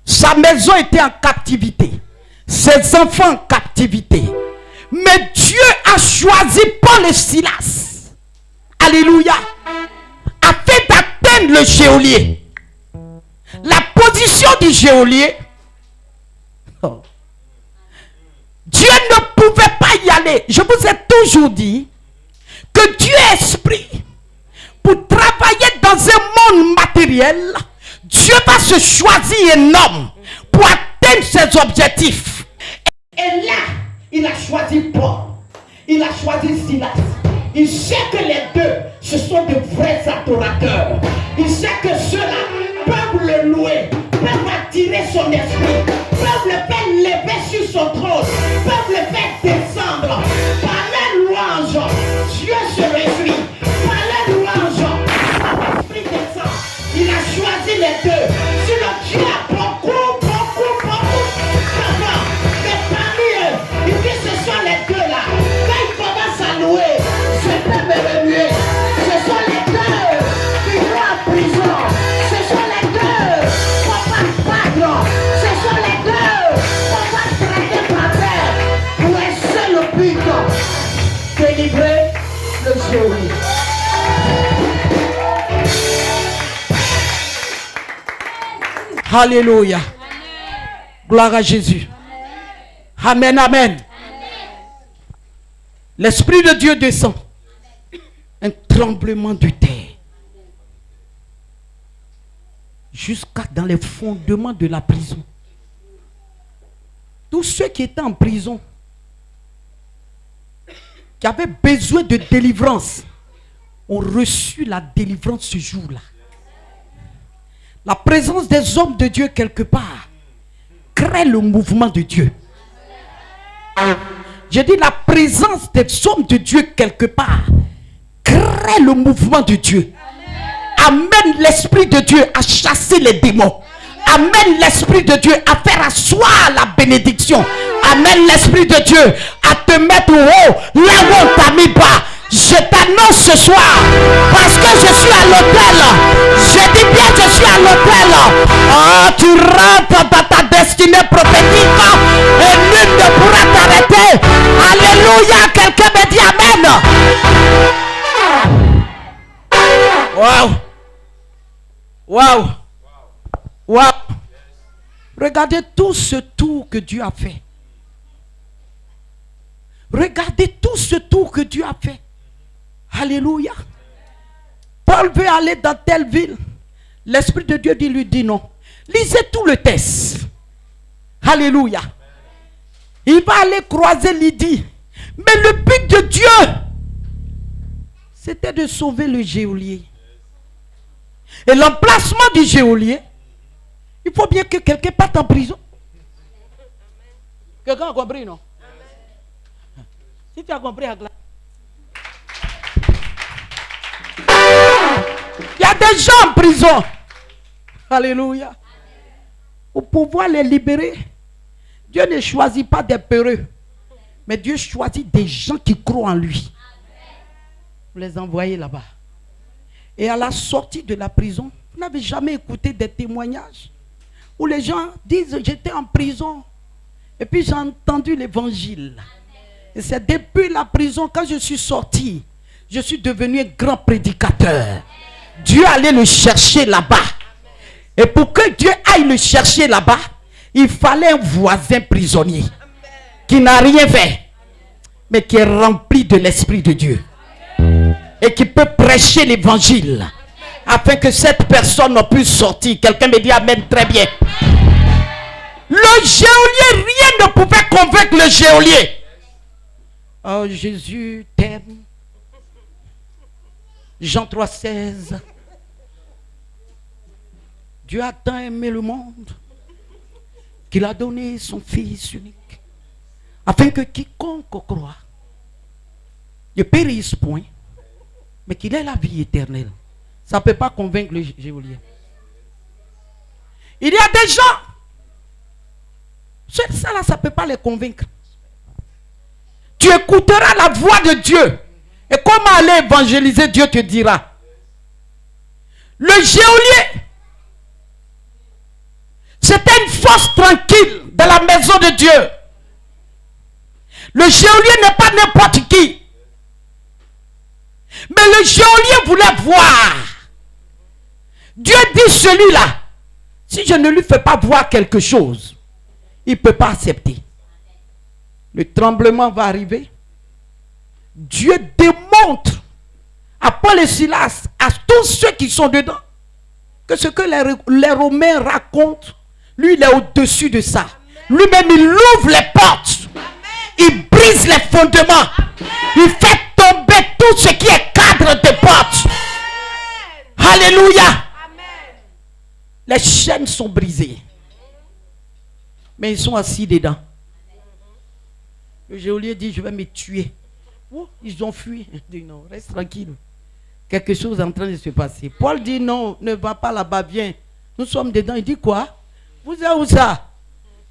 Sa maison était en captivité. Ses enfants en captivité. Mais Dieu a choisi Paul et Silas. Alléluia. Afin d'atteindre le geôlier. La position du geôlier. Oh. Dieu ne pouvait pas y aller. Je vous ai toujours dit que Dieu est esprit. Pour travailler dans un monde matériel, Dieu va se choisir un homme pour atteindre ses objectifs. Et là, il a choisi Paul. Il a choisi Silas. Il sait que les deux, ce sont de vrais adorateurs. Il sait que ceux-là peuvent le louer, peuvent attirer son esprit, peuvent le faire lever sur son trône, peuvent le faire descendre. Par la louange, Dieu se réjouit. Par la louange, l'esprit descend. Il a choisi les deux. Sinon, Dieu a beaucoup. Mais parmi eux, il dit ce sont les deux là. Quand ils commencent à louer, je peux me remuer. Ce sont les deux qui vont en prison. Ce sont les deux qu'on va battre. Ce sont les deux qu'on va traiter par terre. Pour un seul but, délivrer le geôlier. Alléluia. Gloire à Jésus. Amen, amen. L'Esprit de Dieu descend. Un tremblement de terre. Jusqu'à dans les fondements de la prison. Tous ceux qui étaient en prison, qui avaient besoin de délivrance, ont reçu la délivrance ce jour-là. La présence des hommes de Dieu quelque part crée le mouvement de Dieu. J'ai dit la présence des hommes de Dieu quelque part crée le mouvement de Dieu. Amène l'Esprit de Dieu à chasser les démons. Amène l'Esprit de Dieu à faire asseoir la bénédiction. Amène l'Esprit de Dieu à te mettre haut là où on t'a mis bas. Je t'annonce ce soir, parce que je suis à l'hôtel. Je dis bien je suis à l'hôtel. Oh, tu rentres dans ta destinée prophétique et nul ne pourra t'arrêter. Alléluia, quelqu'un me dit Amen. Waouh. Waouh. Waouh. Regardez tout ce tour que Dieu a fait. Regardez tout ce tour que Dieu a fait. Alléluia. Paul veut aller dans telle ville. L'Esprit de Dieu lui dit non. Lisez tout le texte. Alléluia. Il va aller croiser Lydie. Mais le but de Dieu, c'était de sauver le geôlier. Et l'emplacement du geôlier, il faut bien que quelqu'un parte en prison. Quelqu'un a compris, non? Si tu as compris, Agla. des gens en prison. Alléluia. Pour pouvoir les libérer, Dieu ne choisit pas des peureux, mais Dieu choisit des gens qui croient en lui. Vous les envoyez là-bas. Et à la sortie de la prison, vous n'avez jamais écouté des témoignages où les gens disent j'étais en prison et puis j'ai entendu l'évangile. Et c'est depuis la prison, quand je suis sorti, je suis devenu un grand prédicateur. Dieu allait le chercher là-bas. Et pour que Dieu aille le chercher là-bas, il fallait un voisin prisonnier qui n'a rien fait, mais qui est rempli de l'Esprit de Dieu. Et qui peut prêcher l'évangile afin que cette personne puisse sortir. Quelqu'un me dit amen, très bien. Le geôlier, rien ne pouvait convaincre le geôlier. Oh, Jésus t'aime. Jean 3,16. Dieu a tant aimé le monde qu'il a donné son Fils unique afin que quiconque croit ne périsse point, mais qu'il ait la vie éternelle. Ça ne peut pas convaincre le geôlier. Il y a des gens, ça là, ça ne peut pas les convaincre. Tu écouteras la voix de Dieu. Et comment aller évangéliser, Dieu te dira. Le geôlier, c'était une force tranquille dans la maison de Dieu. Le geôlier n'est pas n'importe qui. Mais le geôlier voulait voir. Dieu dit celui-là, si je ne lui fais pas voir quelque chose, il ne peut pas accepter. Le tremblement va arriver. Dieu démontre à Paul et Silas, à tous ceux qui sont dedans, que ce que les Romains racontent, lui il est au-dessus de ça. Lui-même il ouvre les portes. Il brise les fondements. Il fait tomber tout ce qui est cadre des portes. Alléluia. Les chaînes sont brisées. Mais ils sont assis dedans. Le geôlier dit, je vais me tuer. Oh, ils ont fui. Il dit, non, reste tranquille. Quelque chose est en train de se passer. Paul dit, non, ne va pas là-bas, viens. Nous sommes dedans. Il dit, quoi? Vous êtes où ça?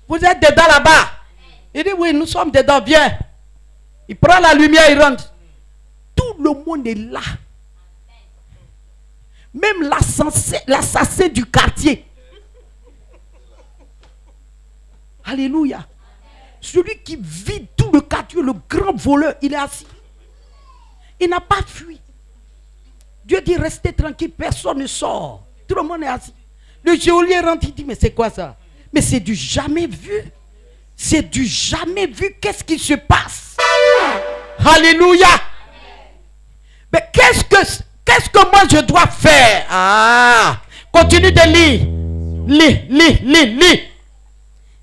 Vous êtes dedans là-bas? Il dit, oui, nous sommes dedans, viens. Il prend la lumière, il rentre. Tout le monde est là. Même l'assassin du quartier. Alléluia. Celui qui vide tout le quartier, le grand voleur, il est assis. Il n'a pas fui. Dieu dit, restez tranquille, personne ne sort. Tout le monde est assis. Le geôlier rentre, il dit, mais c'est quoi ça? Mais c'est du jamais vu. C'est du jamais vu. Qu'est-ce qui se passe? Alléluia. Mais qu'est-ce que moi je dois faire? Ah, continue de lire. Lis.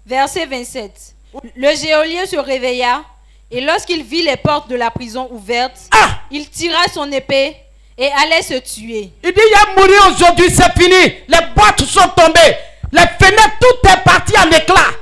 Verset 27. Le geôlier se réveilla et lorsqu'il vit les portes de la prison ouvertes, il tira son épée et allait se tuer. Il dit, il a mouru aujourd'hui, c'est fini. Les portes sont tombées. Les fenêtres, tout est parti en éclats.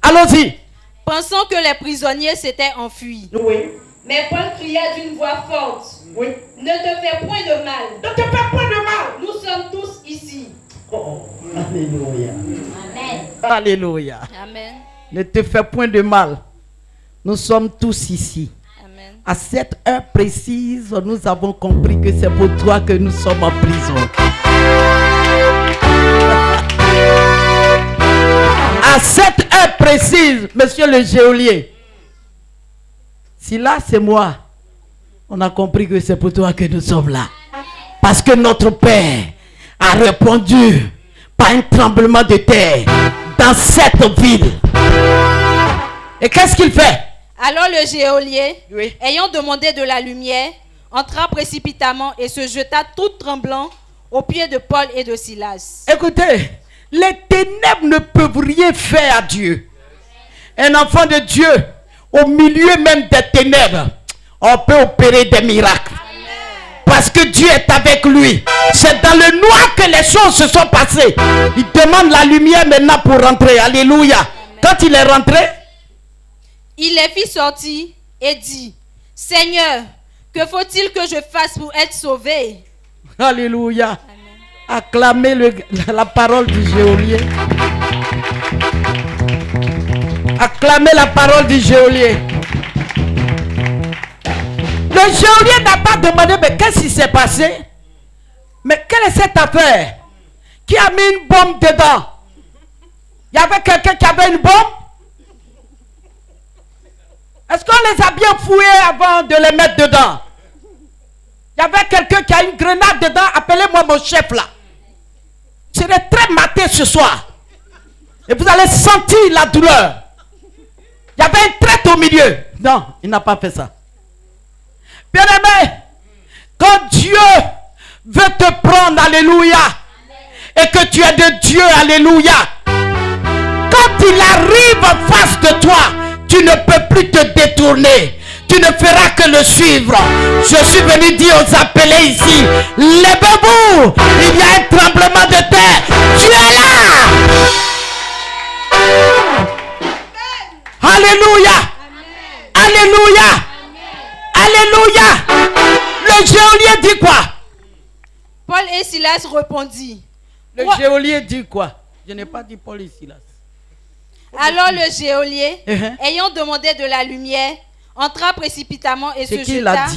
Allons-y. Pensant que les prisonniers s'étaient enfuis. Oui. Mais Paul cria d'une voix forte. Oui. Ne te fais point de mal. Ne te fais point de mal. Nous sommes tous ici. Oh, alléluia. Amen. Alléluia. Amen. Ne te fais point de mal. Nous sommes tous ici. Amen. À cette heure précise, nous avons compris que c'est pour toi que nous sommes en prison. À cette heure précise, monsieur le geôlier, si là c'est moi, on a compris que c'est pour toi que nous sommes là. Parce que notre Père a répondu par un tremblement de terre dans cette ville. Et qu'est-ce qu'il fait? Alors le geôlier, Oui. ayant demandé de la lumière, entra précipitamment et se jeta tout tremblant aux pieds de Paul et de Silas. Écoutez, les ténèbres ne peuvent rien faire à Dieu. Un enfant de Dieu, au milieu même des ténèbres, on peut opérer des miracles. Parce que Dieu est avec lui. C'est dans le noir que les choses se sont passées. Il demande la lumière maintenant pour rentrer. Alléluia. Quand il est rentré, Il les fit sortir et dit, Seigneur, que faut-il que je fasse pour être sauvé? alléluia. Amen. Acclamez la parole du geôlier. Acclamez la parole du geôlier. Le geôlier n'a pas demandé, mais qu'est-ce qui s'est passé? Mais quelle est cette affaire? Qui a mis une bombe dedans? Il y avait quelqu'un qui avait une bombe? Est-ce qu'on les a bien fouillés avant de les mettre dedans? Il y avait quelqu'un qui a une grenade dedans. Appelez-moi mon chef là. Je serai très maté ce soir. Et vous allez sentir la douleur. Il y avait une traite au milieu. Non, il n'a pas fait ça. Bien aimé, quand Dieu veut te prendre, alléluia, et que tu es de Dieu, alléluia, quand il arrive en face de toi, tu ne peux plus te détourner. Tu ne feras que le suivre. Je suis venu dire aux appelés ici, levez-vous, il y a un tremblement de terre. Tu es là. Alléluia. Alléluia. Alléluia. Le geôlier dit quoi? Paul et Silas répondit. Le geôlier dit quoi? Je n'ai pas dit Paul et Silas. Alors le geôlier, ayant demandé de la lumière, entra précipitamment et se jeta,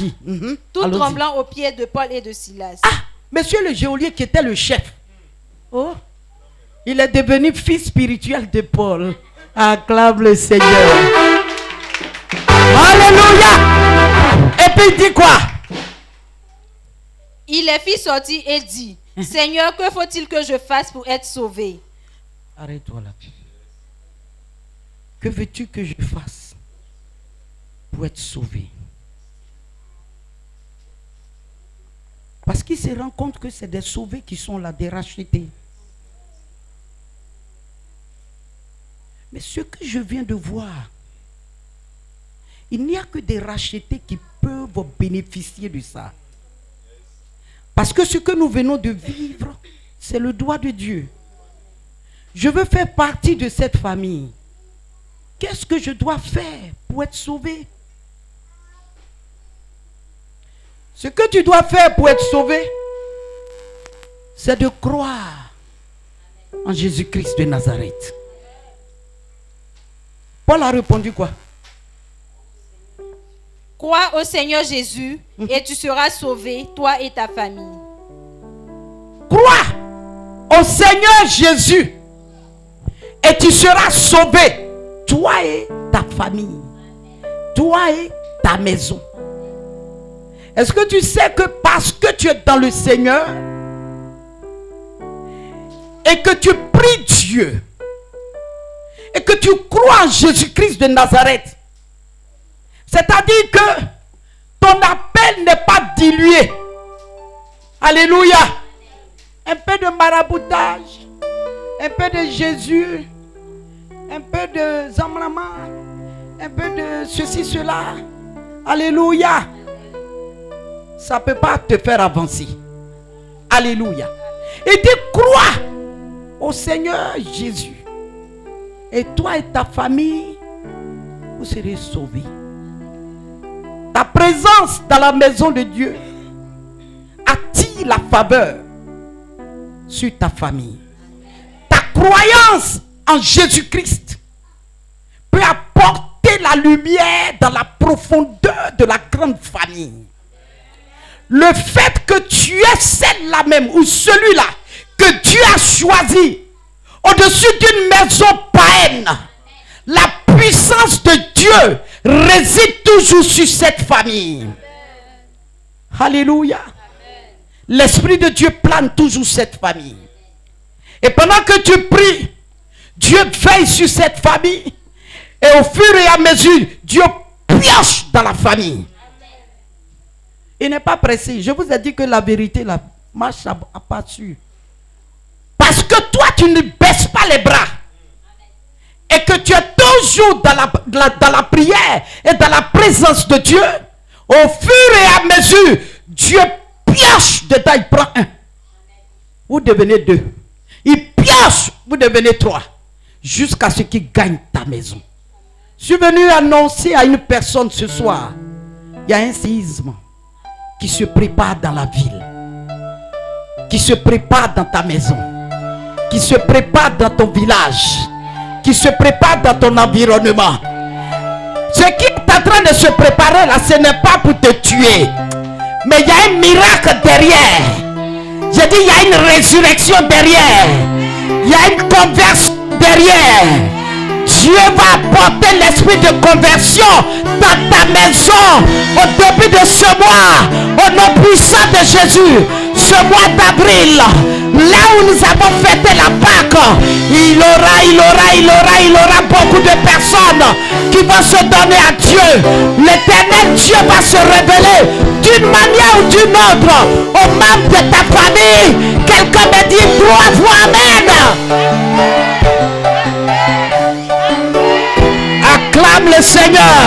tout tremblant aux pieds de Paul et de Silas. Ah, monsieur le geôlier qui était le chef. Oh, il est devenu fils spirituel de Paul. Acclame le Seigneur. Alléluia. Et puis il dit quoi? Il les fit sortir et dit, Seigneur, que faut-il que je fasse pour être sauvé? Arrête-toi là. Que veux-tu que je fasse pour être sauvé? Parce qu'il se rend compte que c'est des sauvés qui sont là, des rachetés. Mais ce que je viens de voir, il n'y a que des rachetés qui peuvent bénéficier de ça. Parce que ce que nous venons de vivre, c'est le doigt de Dieu. Je veux faire partie de cette famille. Qu'est-ce que je dois faire pour être sauvé? Ce que tu dois faire pour être sauvé, c'est de croire en Jésus-Christ de Nazareth. Paul a répondu quoi? Crois au Seigneur Jésus et tu seras sauvé, toi et ta famille. Crois au Seigneur Jésus et tu seras sauvé, toi et ta famille, toi et ta maison. Est-ce que tu sais que parce que tu es dans le Seigneur et que tu pries Dieu et que tu crois en Jésus-Christ de Nazareth, c'est-à-dire que ton appel n'est pas dilué. Alléluia. Un peu de maraboutage, un peu de Jésus, un peu de Zamrama, un peu de ceci, cela. Alléluia. Ça ne peut pas te faire avancer. Alléluia. Et tu crois au Seigneur Jésus. Et toi et ta famille, vous serez sauvés. Ta présence dans la maison de Dieu attire la faveur sur ta famille. Ta croyance en Jésus-Christ peut apporter la lumière dans la profondeur de la grande famille. Le fait que tu es celle-là même ou celui-là que Dieu a choisi au-dessus d'une maison païenne, la puissance de Dieu réside toujours sur cette famille. Alléluia. L'Esprit de Dieu plane toujours cette famille. Et pendant que tu pries, Dieu veille sur cette famille. Et au fur et à mesure, Dieu pioche dans la famille. Il n'est pas pressé. Je vous ai dit que la vérité, la marche à pas sûr. Parce que toi, tu ne baisses pas les bras. Et que tu es toujours dans la prière et dans la présence de Dieu. Au fur et à mesure, Dieu pioche dedans, il prend un. Vous devenez deux. Il pioche, vous devenez trois. Jusqu'à ce qu'il gagne ta maison. Je suis venu annoncer à une personne ce soir. Il y a un séisme qui se prépare dans la ville. Qui qui se prépare dans ta maison, qui se prépare dans ton village, qui se prépare dans ton environnement. Ce qui est en train de se préparer là, ce n'est pas pour te tuer, mais il y a un miracle derrière. J'ai dit, il y a une résurrection derrière, il y a une conversion derrière. Dieu va apporter l'esprit de conversion dans ta maison au début de ce mois, au nom puissant de Jésus. Ce mois d'avril, là où nous avons fêté la Pâque, il y aura beaucoup de personnes qui vont se donner à Dieu. L'Éternel Dieu va se révéler d'une manière ou d'une autre aux membres de ta famille. Quelqu'un me dit, bravo, amen. Acclame le Seigneur.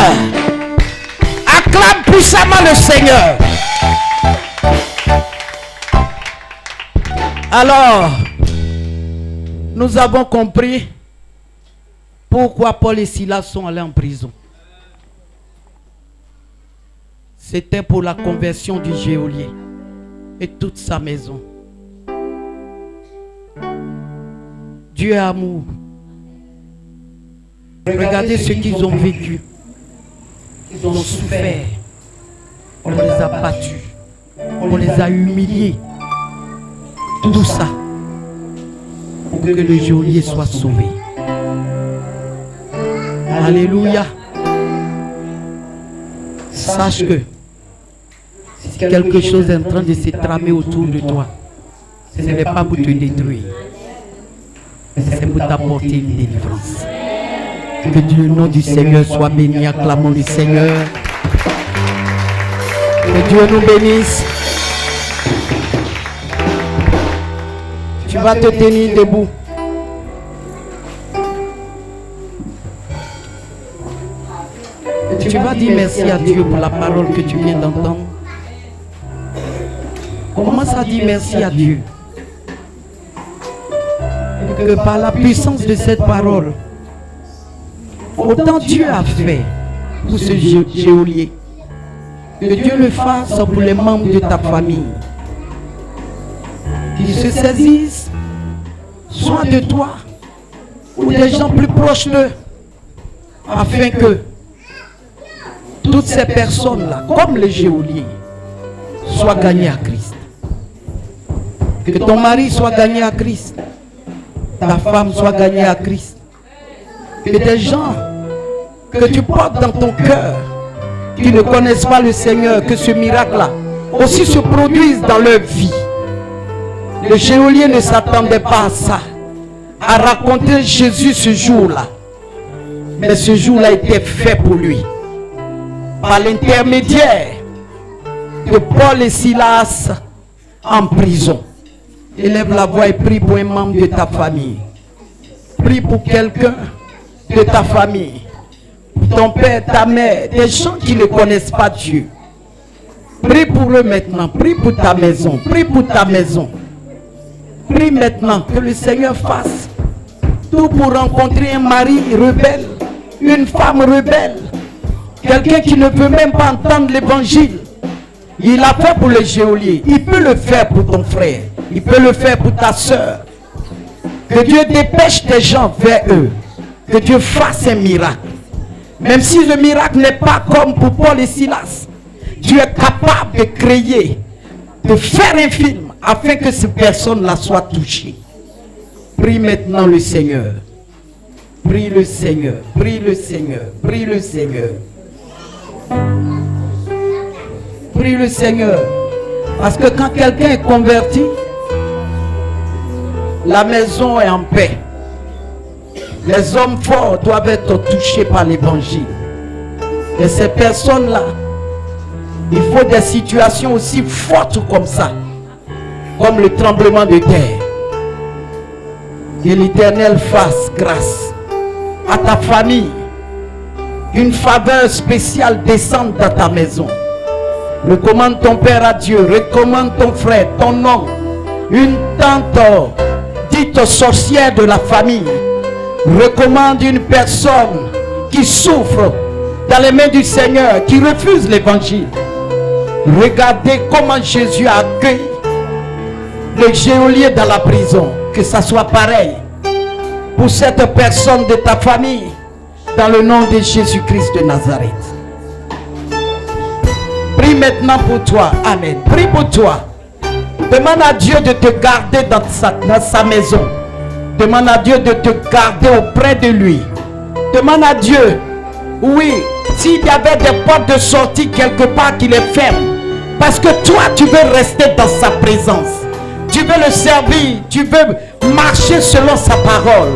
Acclame puissamment le Seigneur. Alors, nous avons compris pourquoi Paul et Silas sont allés en prison. C'était pour la conversion du geôlier et toute sa maison. Dieu est amour. Regardez ce qu'ils ont vécu. Ils ont souffert. On les a battus. On les a humiliés. Tout ça pour que le geôlier soit sauvé. Alléluia. Sache que si quelque chose est en train de se tramer autour de toi, ce n'est pas pour te détruire, mais c'est pour t'apporter une délivrance. Que le nom du Seigneur soit béni. Acclamons le Seigneur. Que Dieu nous bénisse. Tu vas te tenir debout. Et tu vas dire merci à Dieu pour la parole que tu viens d'entendre. Commence à dire merci à Dieu. Et que par la puissance de cette parole, autant Dieu a fait pour ce geôlier, que Dieu le fasse pour les membres de ta famille. Qu'ils se saisissent, soit de toi ou des gens plus proches d'eux, afin que toutes ces personnes-là, comme les geôliers, soient gagnées à Christ. Que ton mari soit gagné à Christ, ta femme soit gagnée à Christ. Que des gens que tu portes dans ton cœur, qui ne connaissent pas le Seigneur, que ce miracle-là aussi se produise dans leur vie. Le geôlier ne s'attendait pas à ça, à raconter Jésus ce jour-là. Mais ce jour-là était fait pour lui. Par l'intermédiaire de Paul et Silas en prison. Élève la voix et prie pour un membre de ta famille. Prie pour quelqu'un de ta famille. Pour ton père, ta mère, des gens qui ne connaissent pas Dieu. Prie pour eux maintenant. Prie pour ta maison. Prie pour ta maison. Prie maintenant que le Seigneur fasse tout pour rencontrer un mari rebelle, une femme rebelle, quelqu'un qui ne veut même pas entendre l'évangile. Il a fait pour le geôlier, il peut le faire pour ton frère, il peut le faire pour ta soeur. Que Dieu dépêche des gens vers eux, que Dieu fasse un miracle. Même si le miracle n'est pas comme pour Paul et Silas, Dieu est capable de créer, de faire un film afin que ces personnes-là soient touchées. Prie maintenant le Seigneur. Prie le Seigneur. Prie le Seigneur. Prie le Seigneur. Prie le Seigneur. Parce que quand quelqu'un est converti, la maison est en paix. Les hommes forts doivent être touchés par l'évangile. Et ces personnes-là, il faut des situations aussi fortes comme ça, comme le tremblement de terre. Que l'Éternel fasse grâce à ta famille. Une faveur spéciale descende dans ta maison. Recommande ton père à Dieu. Recommande ton frère, ton oncle, une tante dite sorcière de la famille. Recommande une personne qui souffre dans les mains du Seigneur, qui refuse l'évangile. Regardez comment Jésus a accueilli le geôlier dans la prison, que ça soit pareil pour cette personne de ta famille, dans le nom de Jésus-Christ de Nazareth. Prie maintenant pour toi. Amen. Prie pour toi. Demande à Dieu de te garder dans sa maison. Demande à Dieu de te garder auprès de lui. Demande à Dieu, oui, s'il y avait des portes de sortie quelque part qui les ferment, parce que toi tu veux rester dans sa présence, tu veux le servir, tu veux marcher selon sa parole,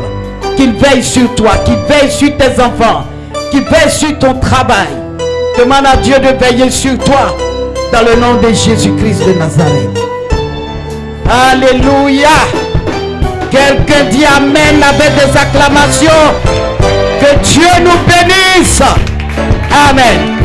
qu'il veille sur toi, qu'il veille sur tes enfants, qu'il veille sur ton travail. Demande à Dieu de veiller sur toi dans le nom de Jésus-Christ de Nazareth. Alléluia. Quelqu'un dit Amen avec des acclamations. Que Dieu nous bénisse. Amen.